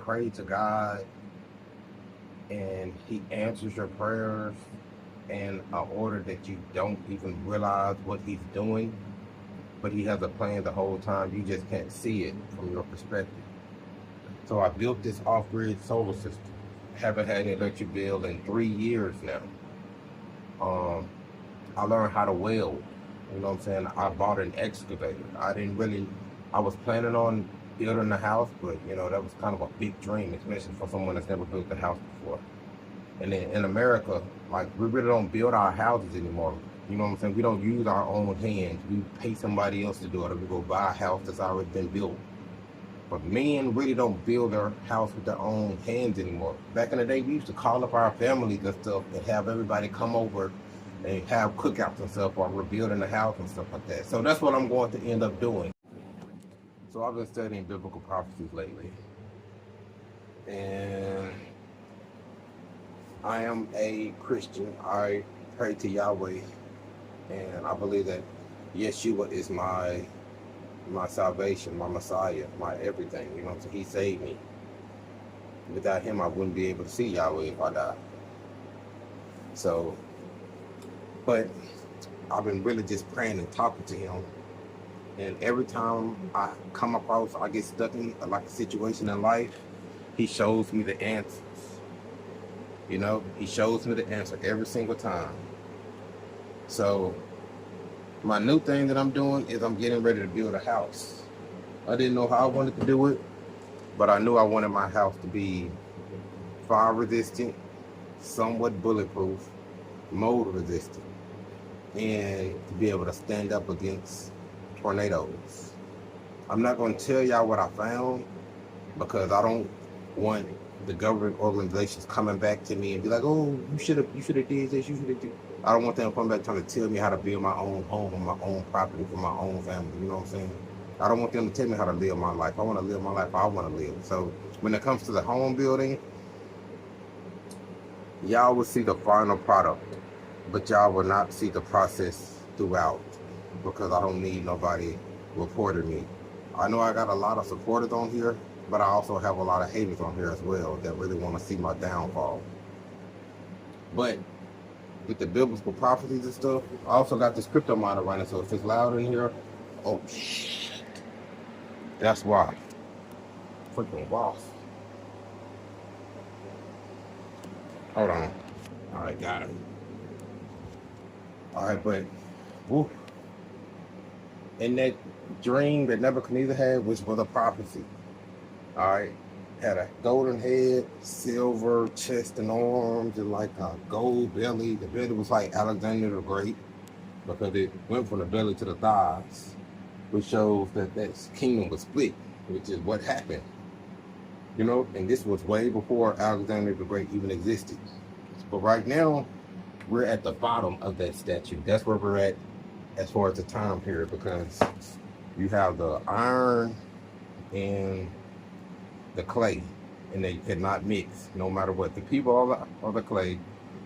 pray to God and He answers your prayers in an order that you don't even realize what He's doing, but He has a plan the whole time. You just can't see it from your perspective. So I built this off-grid solar system. Haven't had an electric bill in 3 years now. I learned how to weld. You know what I'm saying? I bought an excavator. I was planning on building a house, but you know, that was kind of a big dream, especially for someone that's never built a house before. And then in America, like, we really don't build our houses anymore. You know what I'm saying? We don't use our own hands. We pay somebody else to do it, or we go buy a house that's already been built. But men really don't build their house with their own hands anymore. Back in the day, we used to call up our families and stuff and have everybody come over and have cookouts and stuff while we're building the house and stuff like that. So that's what I'm going to end up doing. So I've been studying biblical prophecies lately. And I am a Christian. I pray to Yahweh. And I believe that Yeshua is my salvation, my Messiah, my everything. You know what I'm saying? He saved me. Without Him, I wouldn't be able to see Yahweh if I died. So, but I've been really just praying and talking to Him. And every time I come across, I get stuck in like a situation in life, He shows me the answers. You know, He shows me the answer every single time. So, my new thing that I'm doing is I'm getting ready to build a house. I didn't know how I wanted to do it, but I knew I wanted my house to be fire resistant, somewhat bulletproof, mold resistant, and to be able to stand up against tornadoes. I'm not going to tell y'all what I found because I don't want the government organizations coming back to me and be like, oh, you should have did this, you should have did. I don't want them coming back trying to tell me how to build my own home on my own property for my own family. You know what I'm saying? I don't want them to tell me how to live my life. I want to live my life I want to live. So when it comes to the home building, y'all will see the final product, but y'all will not see the process throughout because I don't need nobody reporting me. I know I got a lot of supporters on here, but I also have a lot of haters on here as well that really want to see my downfall. But with the biblical prophecies and stuff, I also got this crypto miner running, so if it's loud in here, oh shit. That's why. Freaking boss. Hold on. Alright, got him. Alright, but woo. In that dream that Nebuchadnezzar had, which was a prophecy. Alright. Had a golden head, silver chest and arms, and like a gold belly. The belly was like Alexander the Great because it went from the belly to the thighs, which shows that that kingdom was split, which is what happened. You know, and this was way before Alexander the Great even existed. But right now, we're at the bottom of that statue. That's where we're at as far as the time period, because you have the iron and the clay, and they cannot mix no matter what. The people are the clay,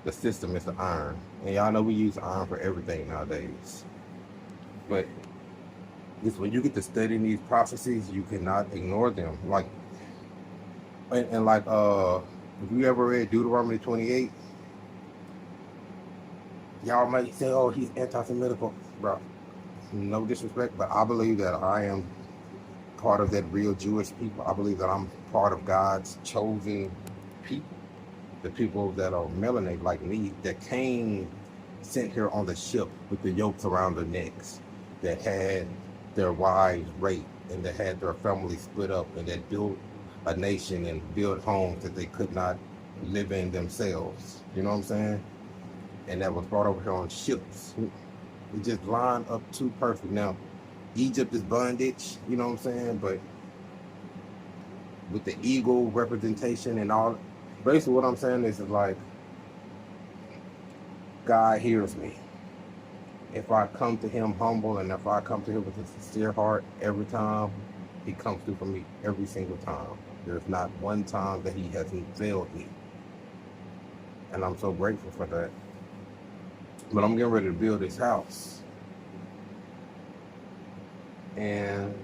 the system is the iron. And y'all know we use iron for everything nowadays. But it's when you get to studying these prophecies, you cannot ignore them. Like, and like, if you ever read Deuteronomy 28, y'all might say, oh, he's anti-Semitical. Bro, no disrespect, but I believe that I am part of that real Jewish people. I believe that I'm part of God's chosen people. The people that are melanated like me, that came sent here on the ship with the yokes around their necks, that had their wives raped, and that had their families split up, and that built a nation and built homes that they could not live in themselves. You know what I'm saying? And that was brought over here on ships. It just lined up too perfect. Now, Egypt is bondage, you know what I'm saying? But with the eagle representation and all, basically what I'm saying is like, God hears me. If I come to Him humble, and if I come to Him with a sincere heart every time, He comes through for me every single time. There's not one time that He hasn't failed me. And I'm so grateful for that. But I'm getting ready to build this house. And